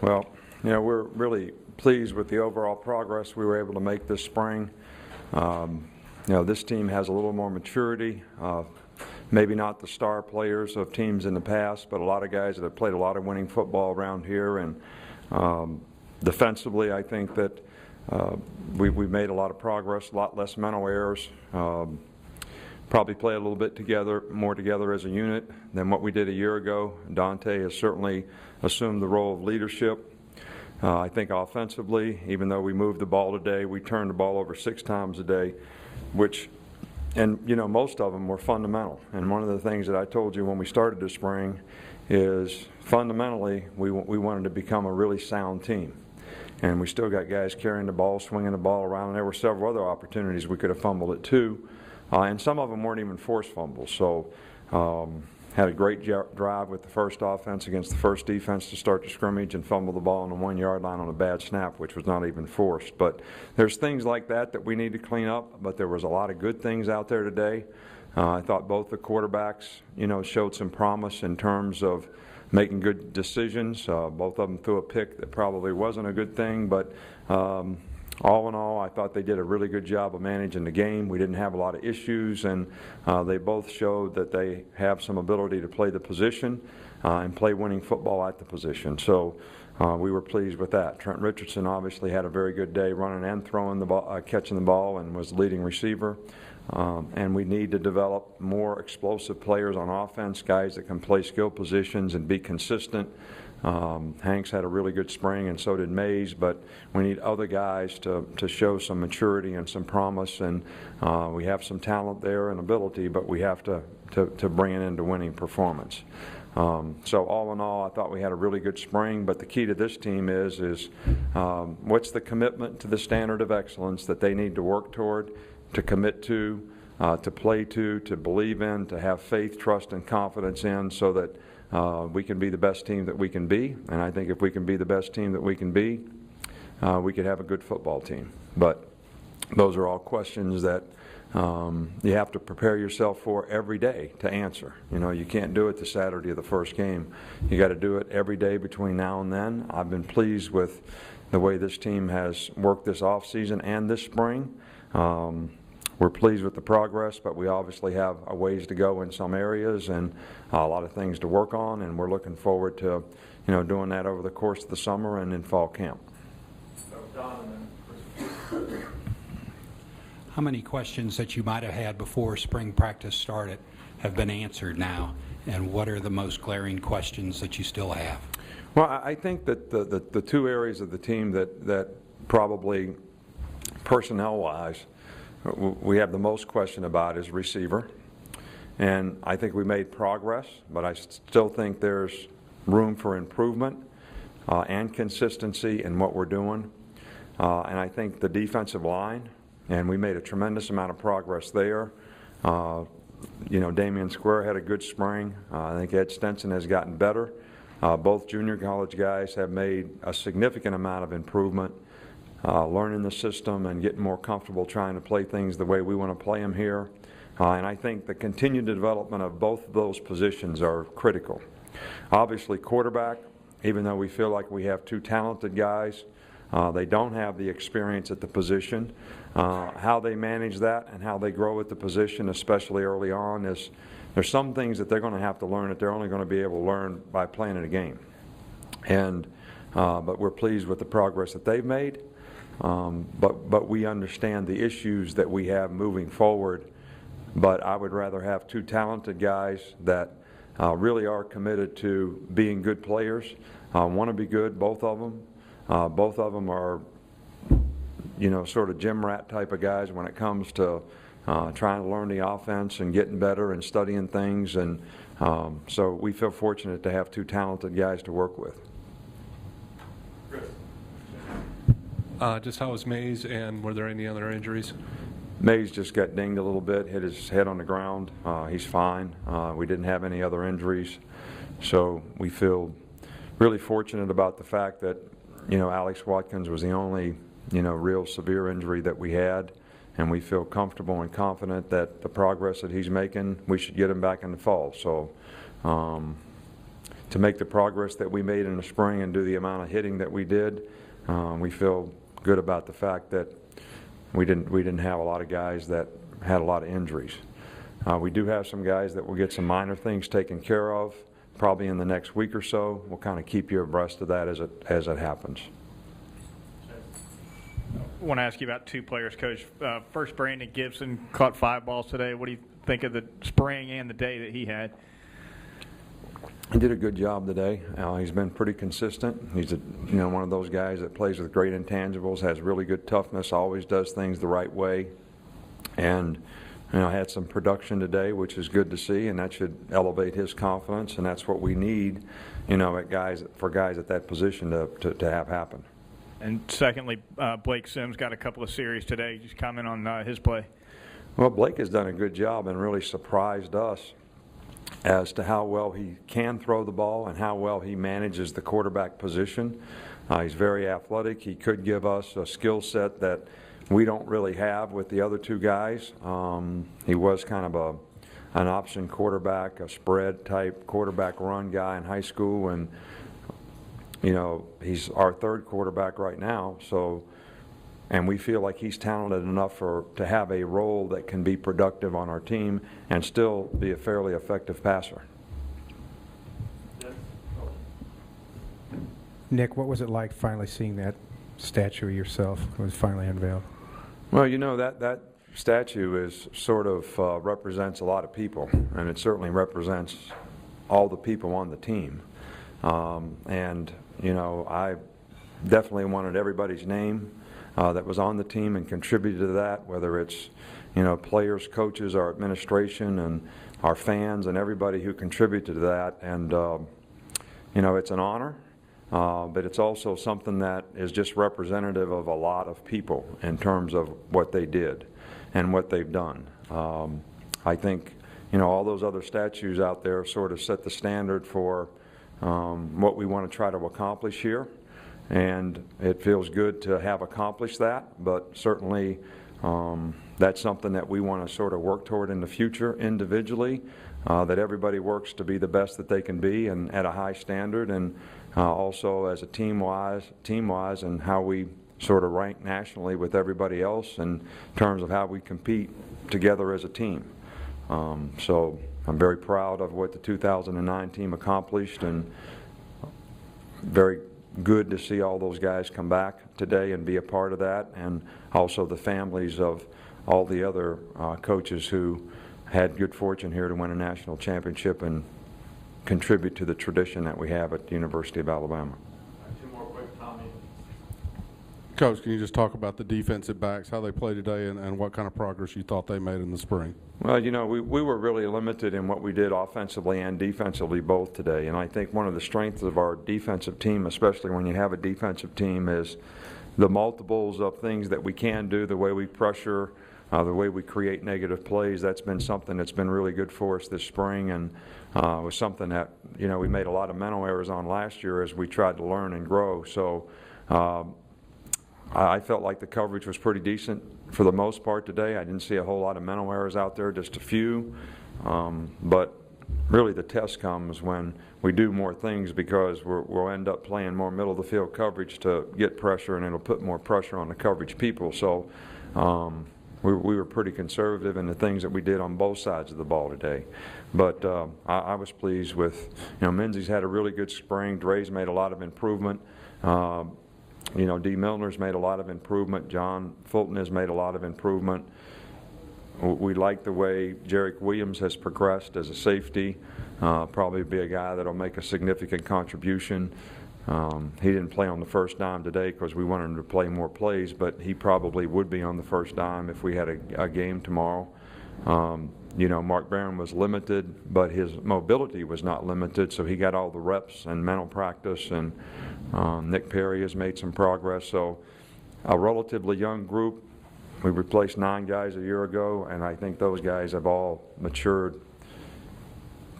Well, we're really pleased with the overall progress we were able to make this spring. This team has a little more maturity, maybe not the star players of teams in the past, but a lot of guys that have played a lot of winning football around here. And defensively, I think that we've made a lot of progress, a lot less mental errors. Probably play a little bit more together as a unit than what we did a year ago. Dante has certainly assumed the role of leadership. I think offensively, even though we moved the ball today, we turned the ball over 6 times a day, and most of them were fundamental. And one of the things that I told you when we started this spring is fundamentally we wanted to become a really sound team. And we still got guys carrying the ball, swinging the ball around, and there were several other opportunities we could have fumbled it too. And some of them weren't even forced fumbles. So had a great drive with the first offense against the first defense to start the scrimmage and fumble the ball on the 1-yard line on a bad snap, which was not even forced. But there's things like that we need to clean up, but there was a lot of good things out there today. I thought both the quarterbacks, showed some promise in terms of making good decisions. Both of them threw a pick that probably wasn't a good thing, but all in all, I thought they did a really good job of managing the game. We didn't have a lot of issues, and they both showed that they have some ability to play the position and play winning football at the position. So we were pleased with that. Trent Richardson obviously had a very good day running and throwing the ball, catching the ball, and was the leading receiver. And we need to develop more explosive players on offense, guys that can play skill positions and be consistent. Hanks had a really good spring, and so did Mays, but we need other guys to show some maturity and some promise, and we have some talent there and ability, but we have to bring it into winning performance. So all in all, I thought we had a really good spring, but the key to this team is what's the commitment to the standard of excellence that they need to work toward, to commit to play to believe in, to have faith, trust, and confidence in, so that we can be the best team that we can be. And I think if we can be the best team that we can be, we could have a good football team. But those are all questions that you have to prepare yourself for every day to answer. You can't do it the Saturday of the first game. You got to do it every day between now and then. I've been pleased with the way this team has worked this offseason and this spring. We're pleased with the progress, but we obviously have a ways to go in some areas and a lot of things to work on, and we're looking forward to doing that over the course of the summer and in fall camp. How many questions that you might have had before spring practice started have been answered now, and what are the most glaring questions that you still have? Well, I think that the 2 areas of the team that probably personnel-wise we have the most question about is receiver. And I think we made progress, but I still think there's room for improvement and consistency in what we're doing. And I think the defensive line, and we made a tremendous amount of progress there. Damian Square had a good spring. I think Ed Stenson has gotten better. Both junior college guys have made a significant amount of improvement. Learning the system and getting more comfortable trying to play things the way we want to play them here. And I think the continued development of both of those positions are critical. Obviously, quarterback, even though we feel like we have 2 talented guys, they don't have the experience at the position. How they manage that and how they grow at the position, especially early on, there's some things that they're going to have to learn that they're only going to be able to learn by playing in a game. And but we're pleased with the progress that they've made. But we understand the issues that we have moving forward. But I would rather have 2 talented guys that really are committed to being good players, want to be good, both of them. Both of them are, sort of gym rat type of guys when it comes to trying to learn the offense and getting better and studying things. And so we feel fortunate to have 2 talented guys to work with. Just how was Mays, and were there any other injuries? Mays just got dinged a little bit, hit his head on the ground. He's fine. We didn't have any other injuries. So we feel really fortunate about the fact that, Alex Watkins was the only, real severe injury that we had. And we feel comfortable and confident that the progress that he's making, we should get him back in the fall. So to make the progress that we made in the spring and do the amount of hitting that we did. We feel good about the fact that we didn't have a lot of guys that had a lot of injuries. We do have some guys that will get some minor things taken care of probably in the next week or so. We'll kind of keep you abreast of that as it happens. I want to ask you about two players, Coach. First, Brandon Gibson caught 5 balls today. What do you think of the spring and the day that he had? He did a good job today. He's been pretty consistent. He's one of those guys that plays with great intangibles, has really good toughness, always does things the right way, and had some production today, which is good to see, and that should elevate his confidence, and that's what we need, for guys at that position to have happen. And secondly, Blake Sims got a couple of series today. Just comment on his play. Well, Blake has done a good job and really surprised us as to how well he can throw the ball and how well he manages the quarterback position. He's very athletic. He could give us a skill set that we don't really have with the other two guys. He was kind of an option quarterback, a spread type quarterback run guy in high school, and he's our third quarterback right now. And we feel like he's talented enough to have a role that can be productive on our team and still be a fairly effective passer. Nick, what was it like finally seeing that statue of yourself when it was finally unveiled? Well, that statue is sort of represents a lot of people, and it certainly represents all the people on the team. I definitely wanted everybody's name that was on the team and contributed to that, whether it's players, coaches, our administration, and our fans, and everybody who contributed to that. And it's an honor, but it's also something that is just representative of a lot of people in terms of what they did and what they've done. I think all those other statues out there sort of set the standard for what we want to try to accomplish here. And it feels good to have accomplished that, but certainly that's something that we want to sort of work toward in the future individually, that everybody works to be the best that they can be and at a high standard, and also as a team-wise and how we sort of rank nationally with everybody else in terms of how we compete together as a team. So I'm very proud of what the 2009 team accomplished, and very good to see all those guys come back today and be a part of that, and also the families of all the other coaches who had good fortune here to win a national championship and contribute to the tradition that we have at the University of Alabama. Two more quick comments. Coach, can you just talk about the defensive backs, how they played today, and what kind of progress you thought they made in the spring? Well, we were really limited in what we did offensively and defensively both today, and I think one of the strengths of our defensive team, especially when you have a defensive team, is the multiples of things that we can do, the way we pressure, the way we create negative plays. That's been something that's been really good for us this spring, and was something that we made a lot of mental errors on last year as we tried to learn and grow. So I felt like the coverage was pretty decent for the most part today. I didn't see a whole lot of mental errors out there, just a few. But really the test comes when we do more things, because we'll end up playing more middle of the field coverage to get pressure, and it'll put more pressure on the coverage people. So we were pretty conservative in the things that we did on both sides of the ball today. But I was pleased with, Menzies had a really good spring. Dre's made a lot of improvement. D. Milner's made a lot of improvement. John Fulton has made a lot of improvement. We like the way Jarek Williams has progressed as a safety. Probably be a guy that'll make a significant contribution. He didn't play on the first dime today because we wanted him to play more plays, but he probably would be on the first dime if we had a game tomorrow. Mark Barron was limited, but his mobility was not limited, so he got all the reps and mental practice, and Nick Perry has made some progress. So a relatively young group. We replaced 9 guys a year ago, and I think those guys have all matured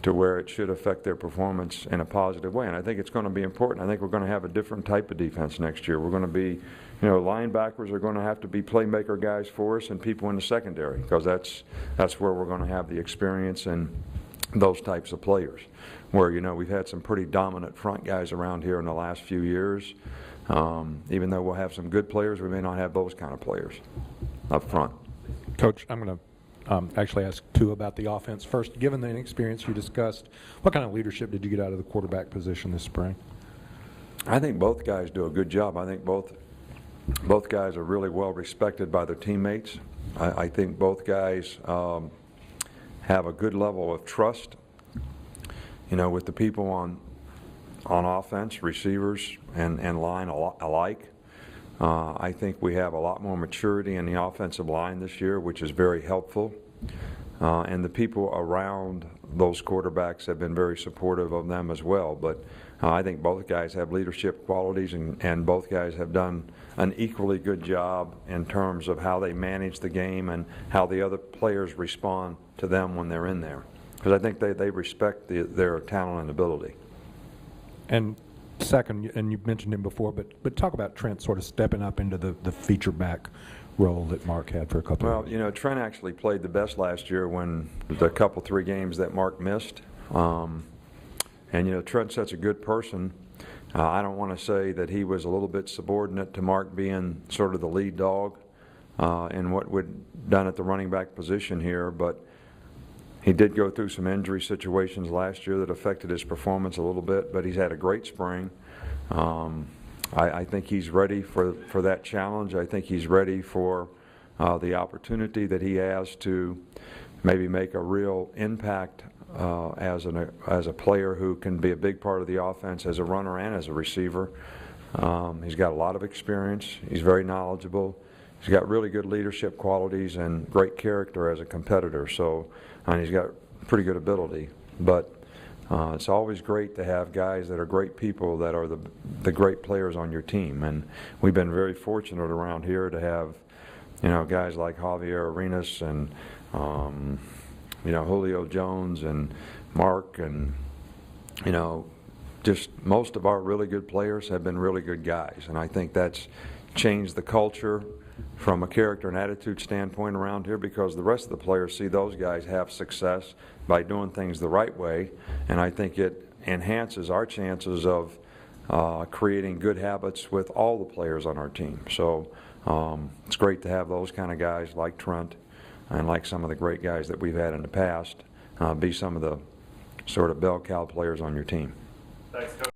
to where it should affect their performance in a positive way. And I think it's going to be important. I think we're going to have a different type of defense next year. We're going to be, linebackers are going to have to be playmaker guys for us, and people in the secondary, because that's where we're going to have the experience and those types of players. where, you know, we've had some pretty dominant front guys around here in the last few years. Even though we'll have some good players, we may not have those kind of players up front. Coach, I'm going to actually ask two about the offense. First, given the inexperience you discussed, what kind of leadership did you get out of the quarterback position this spring? I think both guys do a good job. I think both guys are really well respected by their teammates. I think both guys have a good level of trust, you know, with the people on offense, receivers and line alike. I think we have a lot more maturity in the offensive line this year, which is very helpful. And the people around those quarterbacks have been very supportive of them as well. But I think both guys have leadership qualities, and both guys have done an equally good job in terms of how they manage the game and how the other players respond to them when they're in there. Because I think they respect their talent and ability. And second, and you've mentioned him before, but talk about Trent sort of stepping up into the feature back role that Mark had for a couple of Well, years. you know, Trent actually played the best last year when the couple, 3 games that Mark missed. And, you know, Trent's such a good person. I don't want to say that he was a little bit subordinate to Mark being sort of the lead dog in what we'd done at the running back position here, but he did go through some injury situations last year that affected his performance a little bit, but he's had a great spring. I think he's ready for that challenge. I think he's ready for the opportunity that he has to maybe make a real impact as a player who can be a big part of the offense as a runner and as a receiver. He's got a lot of experience. He's very knowledgeable. He's got really good leadership qualities and great character as a competitor. So, and he's got pretty good ability. But it's always great to have guys that are great people that are the great players on your team. And we've been very fortunate around here to have, you know, guys like Javier Arenas and you know, Julio Jones and Mark, and, you know, just most of our really good players have been really good guys. And I think that's changed the culture from a character and attitude standpoint around here, because the rest of the players see those guys have success by doing things the right way. And I think it enhances our chances of creating good habits with all the players on our team. So it's great to have those kind of guys like Trent and like some of the great guys that we've had in the past be some of the sort of bell cow players on your team. Thanks, Coach.